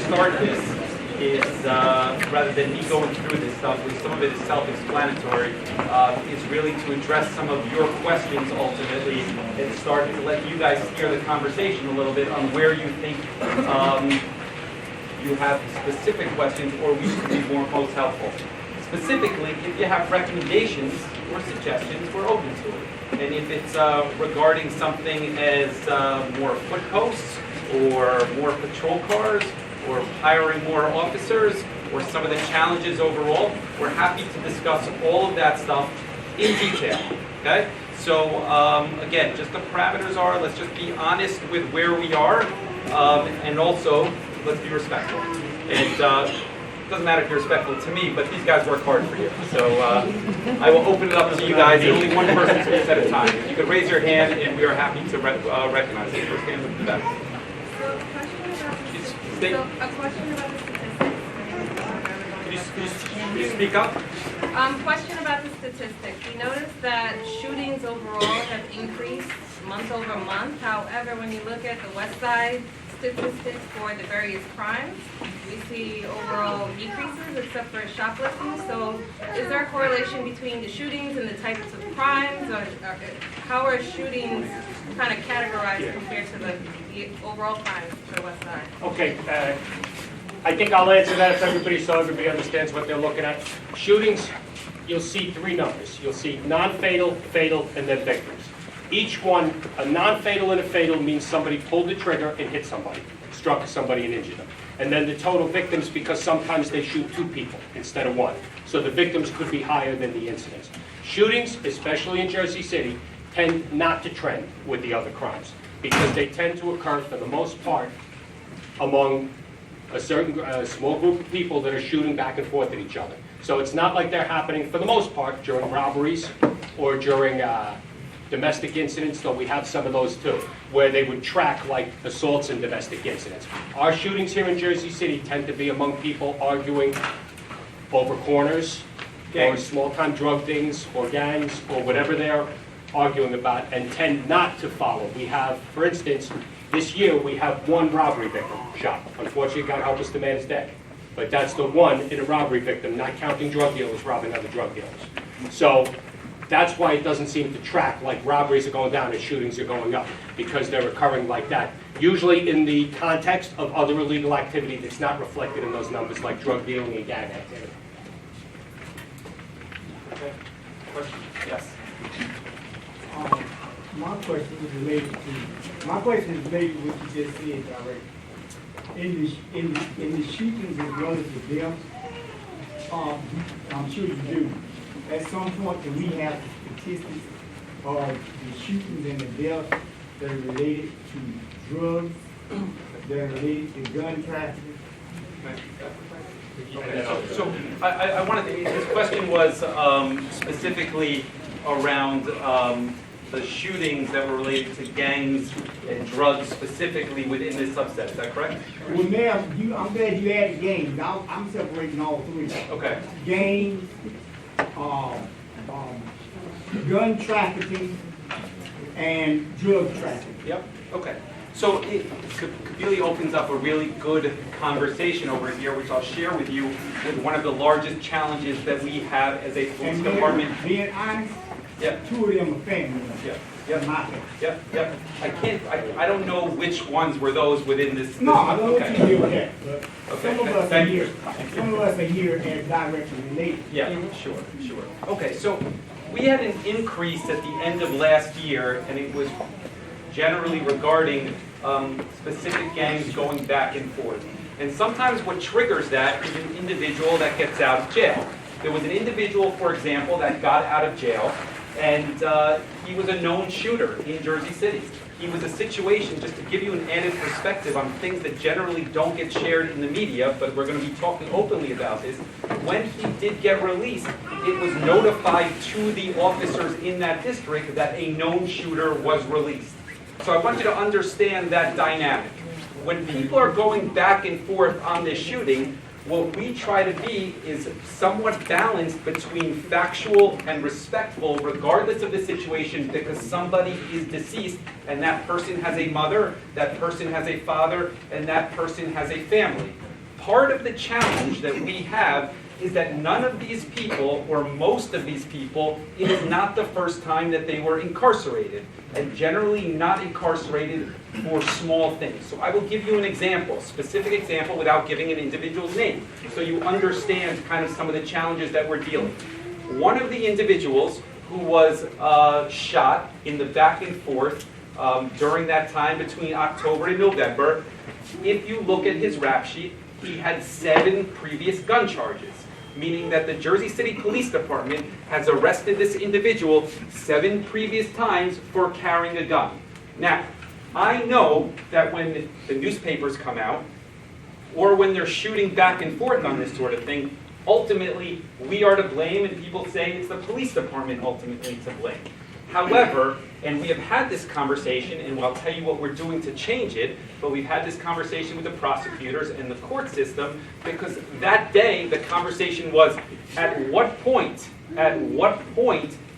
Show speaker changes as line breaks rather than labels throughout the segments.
start this is, rather than me going through this stuff, which some of it is self-explanatory, is really to address some of your questions ultimately and start to let you guys steer the conversation a little bit on where you think you have specific questions or we can be most helpful. Specifically, if you have recommendations or suggestions, we're open to it. And if it's regarding something as more foot posts or more patrol cars or hiring more officers or some of the challenges overall, we're happy to discuss all of that stuff in detail, okay? So again, just the parameters are, let's just be honest with where we are, and also let's be respectful. And it doesn't matter if you're respectful to me, but these guys work hard for you. So I will open it up to you guys. Only one person speaks at a time. If you could raise your hand, and we are happy to recognize it. First hand up to that.
A question about the statistics.
Can you speak up?
Question about the statistics. We noticed that shootings overall have increased month over month. However, when you look at the West Side statistics for the various crimes, we see overall decreases except for shoplifting. So is there a correlation between the shootings and the types of crimes? Or how are shootings kind of categorized compared to the overall crimes for the West Side?
Okay, I think I'll answer that if everybody understands what they're looking at. Shootings, you'll see three numbers. You'll see non-fatal, fatal, and then victims. Each one, a non-fatal and a fatal means somebody pulled the trigger and hit somebody, struck somebody and injured them. And then the total victims, because sometimes they shoot two people instead of one. So the victims could be higher than the incidents. Shootings, especially in Jersey City, tend not to trend with the other crimes because they tend to occur for the most part among a certain small group of people that are shooting back and forth at each other. So it's not like they're happening for the most part during robberies or during domestic incidents, though we have some of those too, where they would track like assaults and domestic incidents. Our shootings here in Jersey City tend to be among people arguing over corners or small-time drug things or gangs or whatever they're arguing about and tend not to follow. We have, for instance, this year we have one robbery victim shot. Unfortunately, God help us, the man is dead. But that's the one in a robbery victim, not counting drug dealers robbing other drug dealers. So that's why it doesn't seem to track like robberies are going down and shootings are going up, because they're occurring like that. Usually in the context of other illegal activity that's not reflected in those numbers, like drug dealing and gang activity.
Okay. Question? Yes.
My question is related to what you just said already. In the shootings as well as the deaths, I'm sure you do. At some point, do we have the statistics of the shootings and the deaths that are related to drugs, that are related to gun trafficking?
Okay. So I wanted to, this question was specifically around the shootings that were related to gangs and drugs specifically within this subset. Is that correct?
Well, now, I'm glad you added gangs. I'm separating all three.
Okay.
Gangs, gun trafficking, and drug trafficking.
Yep. Okay. So it really opens up a really good conversation over here, which I'll share with you, with one of the largest challenges that we have as a police department.
Being honest,
Yep.
two of them are family members.
Yep. Yep.
My family.
Yep. I don't know which ones were those within this.
No, I don't
okay.
want you to deal with that, but
Okay,
some of us are
thank you.
here, some of us are here as directly related.
Yeah, sure. Okay, so we had an increase at the end of last year, and it was generally regarding specific gangs going back and forth. And sometimes what triggers that is an individual that gets out of jail. There was an individual, for example, that got out of jail, and he was a known shooter in Jersey City. He was a situation, just to give you an added perspective on things that generally don't get shared in the media, but we're going to be talking openly about this. When he did get released, it was notified to the officers in that district that a known shooter was released. So I want you to understand that dynamic. When people are going back and forth on this shooting, what we try to be is somewhat balanced between factual and respectful, regardless of the situation, because somebody is deceased, and that person has a mother, that person has a father, and that person has a family. part of the challenge that we have is that none of these people, or most of these people, it is not the first time that they were incarcerated, and generally not incarcerated for small things. So I will give you an example, specific example, without giving an individual's name, so you understand kind of some of the challenges that we're dealing with. One of the individuals who was shot in the back and forth during that time between October and November, if you look at his rap sheet, he had 7 previous gun charges, meaning that the Jersey City Police Department has arrested this individual 7 previous times for carrying a gun. Now, I know that when the newspapers come out, or when they're shooting back and forth on this sort of thing, ultimately we are to blame, and people say it's the police department ultimately to blame. However, and we have had this conversation, and I'll tell you what we're doing to change it, but we've had this conversation with the prosecutors and the court system, because that day the conversation was, at what point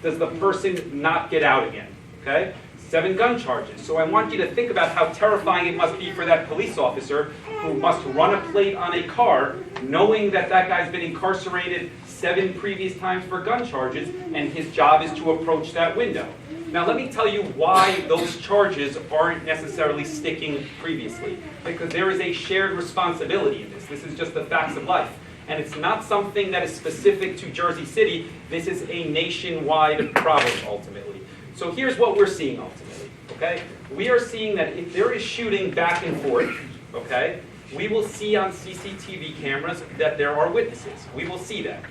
does the person not get out again, okay? 7 gun charges. So I want you to think about how terrifying it must be for that police officer who must run a plate on a car knowing that that guy's been incarcerated 7 previous times for gun charges, and his job is to approach that window. Now let me tell you why those charges aren't necessarily sticking previously. Because there is a shared responsibility in this. This is just the facts of life. And it's not something that is specific to Jersey City. This is a nationwide problem ultimately. So here's what we're seeing ultimately, okay? We are seeing that if there is shooting back and forth, okay, we will see on CCTV cameras that there are witnesses. We will see that.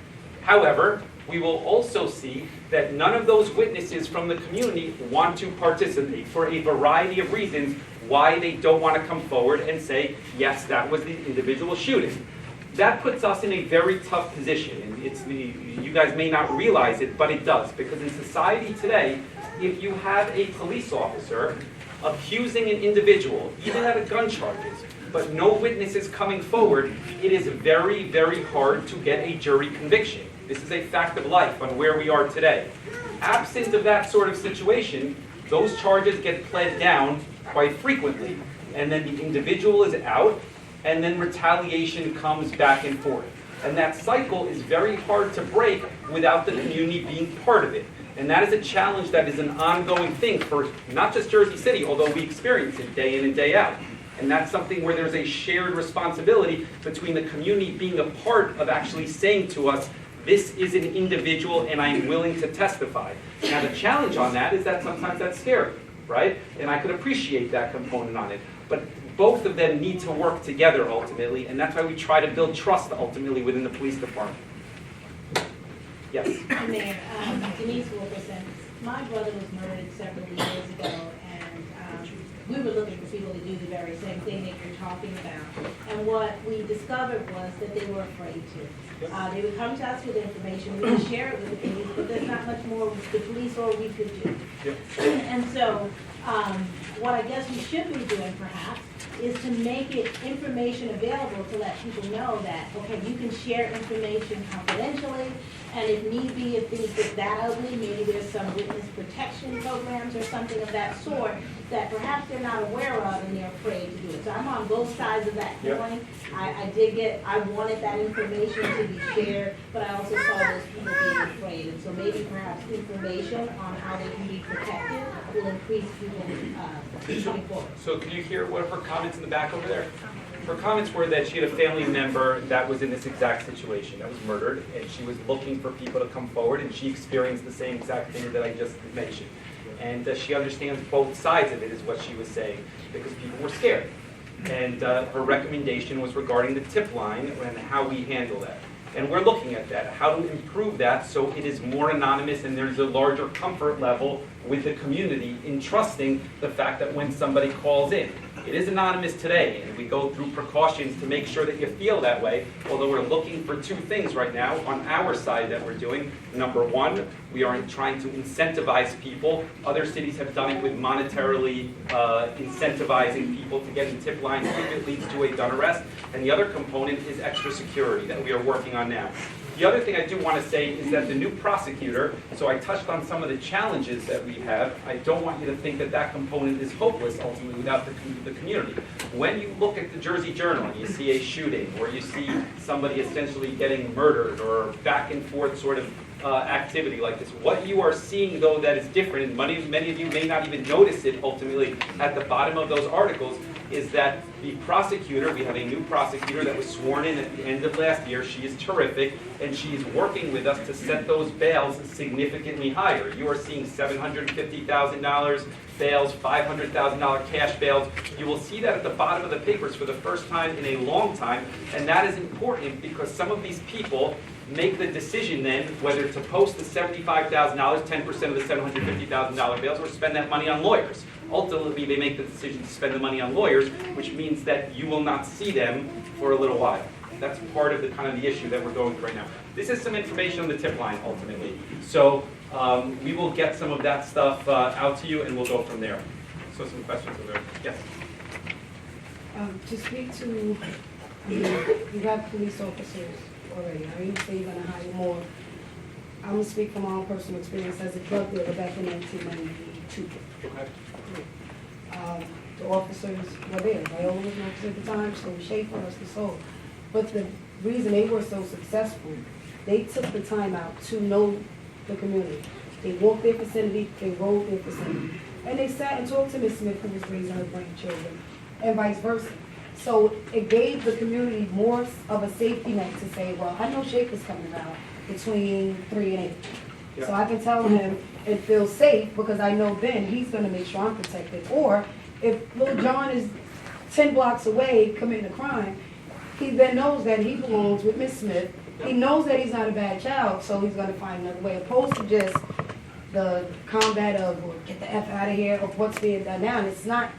However, we will also see that none of those witnesses from the community want to participate for a variety of reasons why they don't want to come forward and say, yes, that was the individual shooting. That puts us in a very tough position, and you guys may not realize it, but it does, because in society today, if you have a police officer accusing an individual, even out of gun charges, but no witnesses coming forward, it is very, very hard to get a jury conviction. This is a fact of life on where we are today. Absent of that sort of situation, those charges get pled down quite frequently, and then the individual is out, and then retaliation comes back and forth. And that cycle is very hard to break without the community being part of it. And that is a challenge that is an ongoing thing for not just Jersey City, although we experience it day in and day out. And that's something where there's a shared responsibility between the community being a part of actually saying to us, this is an individual and I'm willing to testify. Now the challenge on that is that sometimes that's scary, right? And I could appreciate that component on it. But both of them need to work together ultimately, and that's why we try to build trust ultimately within the police department. Yes?
Mayor, Denise Wilkerson. My brother was murdered several years ago, and we were looking for people to do the very same thing that you're talking about. And what we discovered was that they were afraid to. They would come to us with information, we would share it with the police, but there's not much more the police or we could do.
Yep.
And so, what I guess we should be doing perhaps is to make it information available to let people know that, okay, you can share information confidentially, and if need be, if things get that ugly, maybe there's some witness protection programs or something of that sort that perhaps they're not aware of and they're afraid to do it. So I'm on both sides of that coin. I wanted that information to be shared, but I also saw those people being afraid. And so maybe perhaps information on how they can be protected will increase people coming forward.
So can you hear one of her comments in the back over there? Her comments were that she had a family member that was in this exact situation, that was murdered, and she was looking for people to come forward, and she experienced the same exact thing that I just mentioned. And she understands both sides of it, is what she was saying, because people were scared. And her recommendation was regarding the tip line and how we handle that. And we're looking at that, how to improve that so it is more anonymous and there's a larger comfort level with the community in trusting the fact that when somebody calls in. It is anonymous today, and we go through precautions to make sure that you feel that way, although we're looking for 2 things right now on our side that we're doing. Number 1, we are trying to incentivize people. Other cities have done it with monetarily incentivizing people to get in tip lines if it leads to a done arrest. And the other component is extra security that we are working on now. The other thing I do want to say is that the new prosecutor, so I touched on some of the challenges that we have. I don't want you to think that that component is hopeless ultimately without the community. When you look at the Jersey Journal and you see a shooting, or you see somebody essentially getting murdered, or back and forth sort of activity like this, what you are seeing though that is different, and many of you may not even notice it ultimately at the bottom of those articles, is that the prosecutor, we have a new prosecutor that was sworn in at the end of last year. She is terrific, and she is working with us to set those bails significantly higher. You are seeing $750,000 bails, $500,000 cash bails. You will see that at the bottom of the papers for the first time in a long time, and that is important because some of these people make the decision then whether to post the $75,000, 10% of the $750,000 bails, or spend that money on lawyers. Ultimately, they make the decision to spend the money on lawyers, which means that you will not see them for a little while. That's part of the kind of the issue that we're going through right now. This is some information on the tip line, ultimately. So we will get some of that stuff out to you, and we'll go from there. So some questions over there. Yes?
To speak to, you got police officers already. I mean, you say you're gonna hire more. I'm gonna speak from my own personal experience as a drug dealer back in 1992.
Okay.
The officers were there. Viola was an officer at the time, so was Schaefer, us the soul. But the reason they were so successful, they took the time out to know the community. They walked their vicinity, they rode their vicinity. And they sat and talked to Miss Smith, who was raising her grandchildren, and vice versa. So it gave the community more of a safety net to say, well, I know Schaefer's coming around between 3 and 8.
Yeah.
So I can tell him and feel safe because I know then he's gonna make sure I'm protected. Or if little John is 10 blocks away committing a crime, he then knows that he belongs with Miss Smith. He knows that he's not a bad child, so he's gonna find another way, opposed to just the combat of, or get the F out of here, of what's being done now. And it's not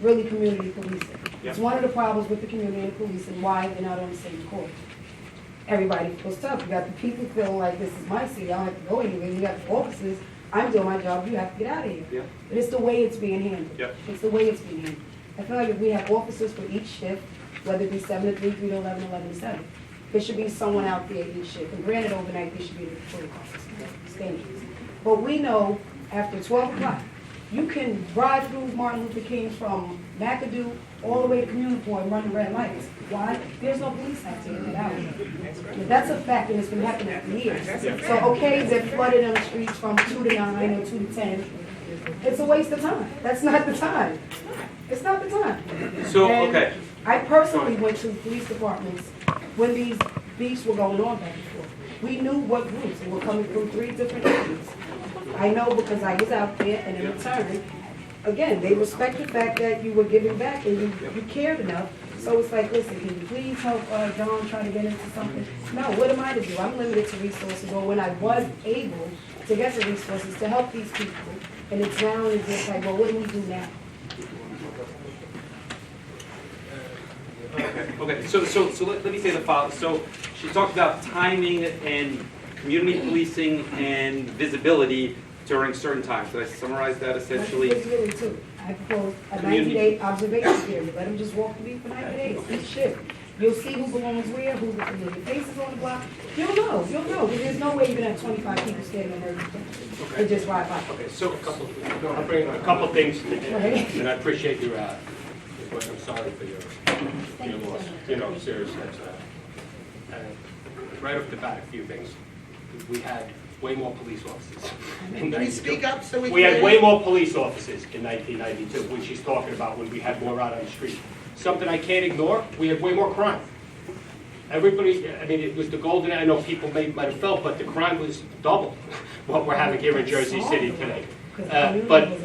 really community policing. It's one of the problems with the community and police and why they're not on the same court. Everybody feels tough. You got the people feeling like this is my city, I don't have to go anywhere. You got the officers, I'm doing my job, you have to get out of here.
Yeah.
But it's the way it's being handled.
Yeah.
It's the way it's being handled. I feel like if we have officers for each shift, whether it be 7 to 3, 3 to 11, 11 to 7, there should be someone out there each shift. And granted, overnight, there should be the patrol cars. It's dangerous. But we know after 12 o'clock, you can ride through Martin Luther King from McAdoo all the way to Community Point and run the red lights. Why? There's no police out there that out. But that's a fact, and it's been happening for years. So, okay, they're flooded in the streets from 2 to 9 or 2 to 10. It's a waste of time. That's not the time. It's not the time.
So,
And
okay.
I personally went to police departments when these beefs were going on back and forth. We knew what groups, and were coming through 3 different areas. I know because I was out there, and in return, again, they respect the fact that you were giving back and you cared enough. So it's like, listen, can you please help John try to get into something? No, what am I to do? I'm limited to resources, or when I was able to get the resources to help these people, and it's now it's just like, well, what do we do now?
Okay, so let me say the following. So she talked about timing and community policing and visibility during certain times. Did I summarize that essentially?
That's really too. I propose a
Community.
90-day observation period. Let them just walk the beat for 90 days, each shift. You'll see who belongs where, who's the familiar faces on the block. You'll know, because there's no way you're gonna have 25 people standing in emergency and just ride by.
Okay, so
I'll bring a couple things,
Right.
and I appreciate your, I'm sorry for your loss. You know, seriously, that's, right off the bat, a few things. We had way more police officers in
Can you speak up so we can
We had
hear
way
you?
more police officers in 1992, when she's talking about when we had more out on the street. Something I can't ignore, we had way more crime. Everybody, I mean, it was the golden, I know people might have felt, but the crime was double what we're having here in Jersey City today. But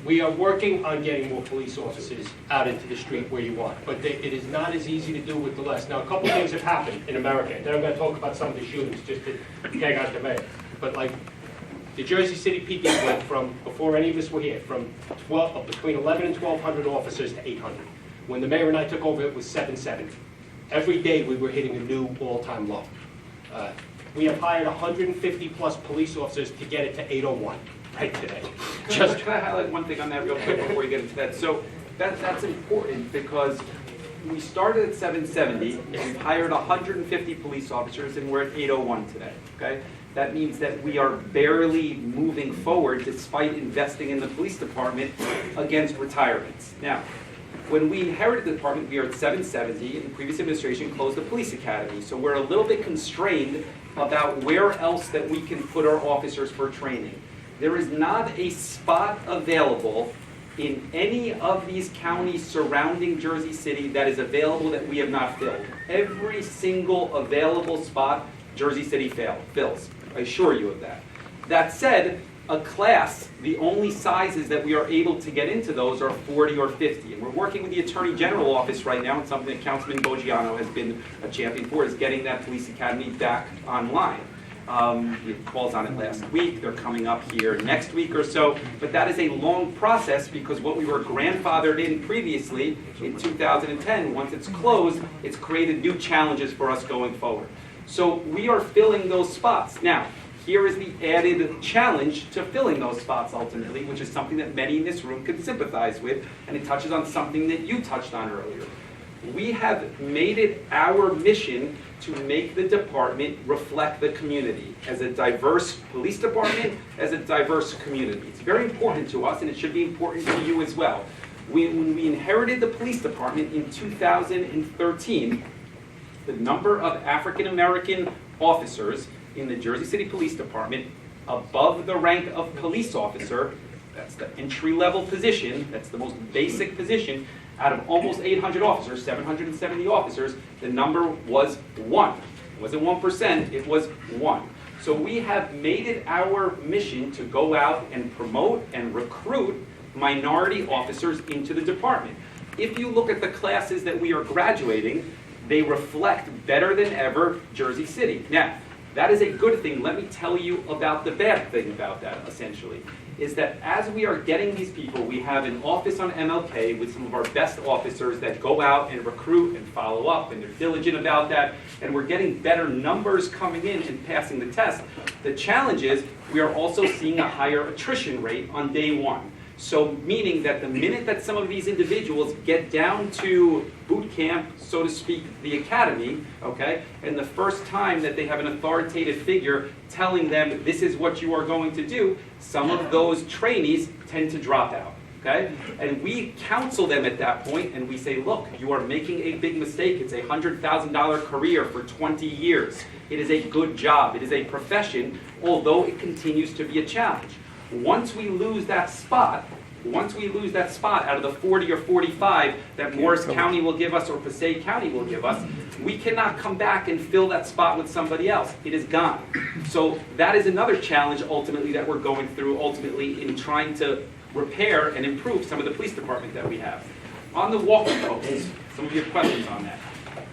we are working on getting more police officers out into the street where you want, but it is not as easy to do with the less. Now, a couple things have happened in America, and then I'm going to talk about some of the shootings, just to tag out the mayor. But like, the Jersey City PD went from, before any of us were here, from between 11 and 1,200 officers to 800. When the mayor and I took over, it was 770. Every day, we were hitting a new all-time low. We have hired 150-plus police officers to get it to 801. Right today.
Can I highlight one thing on that real quick before you get into that? So that's important because we started at 770, we've hired 150 police officers, and we're at 801 today, okay? That means that we are barely moving forward despite investing in the police department against retirements. Now, when we inherited the department, we were at 770, and the previous administration closed the police academy. So we're a little bit constrained about where else that we can put our officers for training. There is not a spot available in any of these counties surrounding Jersey City that is available that we have not filled. Every single available spot, Jersey City fills. I assure you of that. That said, a class, the only sizes that we are able to get into those are 40 or 50. And we're working with the Attorney General Office right now, and something that Councilman Bogiano has been a champion for, is getting that police academy back online. We had calls on it last week. They're coming up here next week or so. But that is a long process because what we were grandfathered in previously in 2010, once it's closed, it's created new challenges for us going forward. So we are filling those spots. Now, here is the added challenge to filling those spots ultimately, which is something that many in this room can sympathize with, and it touches on something that you touched on earlier. We have made it our mission to make the department reflect the community as a diverse police department, as a diverse community. It's very important to us, and it should be important to you as well. When we inherited the police department in 2013, the number of African American officers in the Jersey City Police Department above the rank of police officer, that's the entry-level position, that's the most basic position, out of almost 800 officers, 770 officers, the number was 1. It wasn't 1%, it was 1. So we have made it our mission to go out and promote and recruit minority officers into the department. If you look at the classes that we are graduating, they reflect better than ever Jersey City. Now, that is a good thing. Let me tell you about the bad thing about that, essentially, is that as we are getting these people, we have an office on MLK with some of our best officers that go out and recruit and follow up, and they're diligent about that, and we're getting better numbers coming in and passing the test. The challenge is we are also seeing a higher attrition rate on day one. So meaning that the minute that some of these individuals get down to boot camp, so to speak, the academy, okay, and the first time that they have an authoritative figure telling them this is what you are going to do, some of those trainees tend to drop out, okay? And we counsel them at that point and we say, look, you are making a big mistake. It's a $100,000 career for 20 years. It is a good job. It is a profession, although it continues to be a challenge. Once we lose that spot out of the 40 or 45 that Morris County will give us or Passaic County will give us, we cannot come back and fill that spot with somebody else. It is gone. So that is another challenge ultimately that we're going through ultimately in trying to repair and improve some of the police department that we have. On the walking posts, some of your questions on that.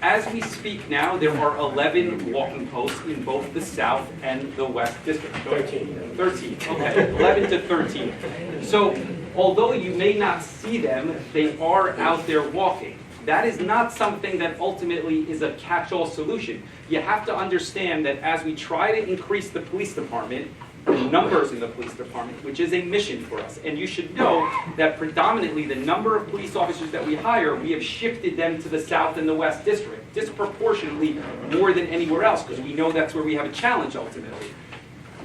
As we speak now, there are 11 walking posts in both the South and the West District.
13.
13, okay, 11 to 13. So, although you may not see them, they are out there walking. That is not something that ultimately is a catch-all solution. You have to understand that as we try to increase the police department, the numbers in the police department, which is a mission for us. And you should know that predominantly the number of police officers that we hire, we have shifted them to the South and the West District, disproportionately more than anywhere else, because we know that's where we have a challenge ultimately.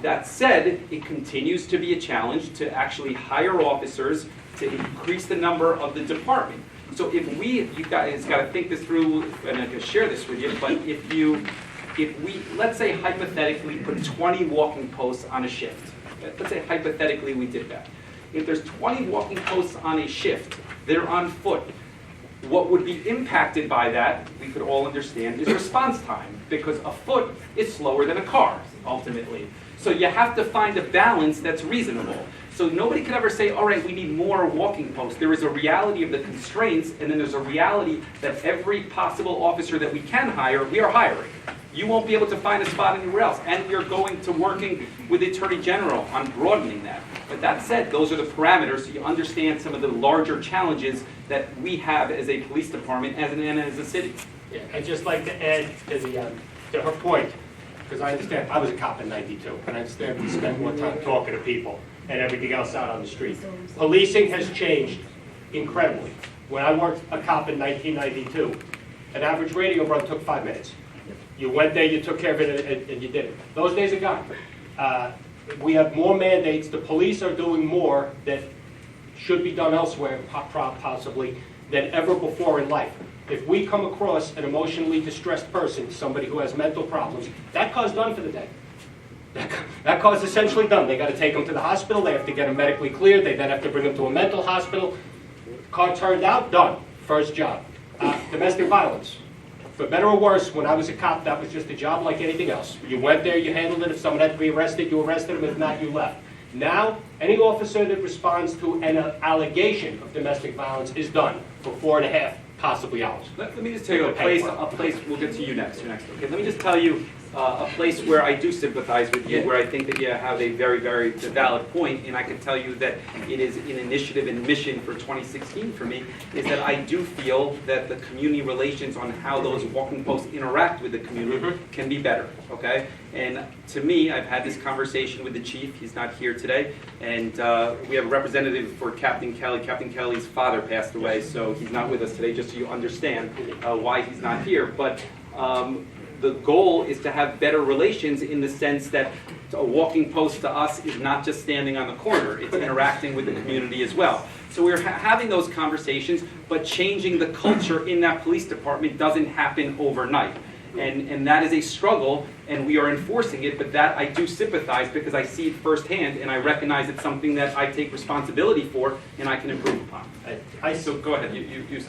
That said, it continues to be a challenge to actually hire officers to increase the number of the department. So if you guys got to think this through, and I can share this with you, but if we, let's say hypothetically, put 20 walking posts on a shift. Let's say hypothetically we did that. If there's 20 walking posts on a shift, they're on foot. What would be impacted by that, we could all understand, is response time, because a foot is slower than a car, ultimately. So you have to find a balance that's reasonable. So nobody could ever say, all right, we need more walking posts. There is a reality of the constraints, and then there's a reality that every possible officer that we can hire, we are hiring. You won't be able to find a spot anywhere else. And we are going to working with the Attorney General on broadening that. But that said, those are the parameters so you understand some of the larger challenges that we have as a police department and as a city.
Yeah, I'd just like to add to her point, because I understand, I was a cop in '92, and I understand we spend more time talking to people and everything else out on the street. Policing has changed incredibly. When I worked a cop in 1992, An average radio run took 5 minutes. You went there, you took care of it, and you did it. Those days are gone. We have more mandates. The police are doing more that should be done elsewhere, possibly, than ever before in life. If we come across an emotionally distressed person, somebody who has mental problems, that car's done for the day. That car's essentially done. They got to take them to the hospital. They have to get them medically cleared. They then have to bring them to a mental hospital. Car turned out, done. First job. Domestic violence. For better or worse, when I was a cop, that was just a job like anything else. You went there, you handled it. If someone had to be arrested, you arrested them. If not, you left. Now, any officer that responds to an allegation of domestic violence is done for 4.5, possibly hours.
Let me just tell you a place, we'll get to you next, okay? Let me just tell you a place where I do sympathize with you, where I think that you have a very, very valid point, and I can tell you that it is an initiative and mission for 2016 for me, is that I do feel that the community relations on how those walking posts interact with the community can be better, okay? And to me, I've had this conversation with the chief, he's not here today, and we have a representative for Captain Kelly. Captain Kelly's father passed away, so he's not with us today, just so you understand why he's not here. But the goal is to have better relations in the sense that a walking post to us is not just standing on the corner, it's interacting with the community as well. So we're having those conversations, but changing the culture in that police department doesn't happen overnight. And that is a struggle, and we are enforcing it, but that I do sympathize because I see it firsthand, and I recognize it's something that I take responsibility for and I can improve upon. So go ahead, you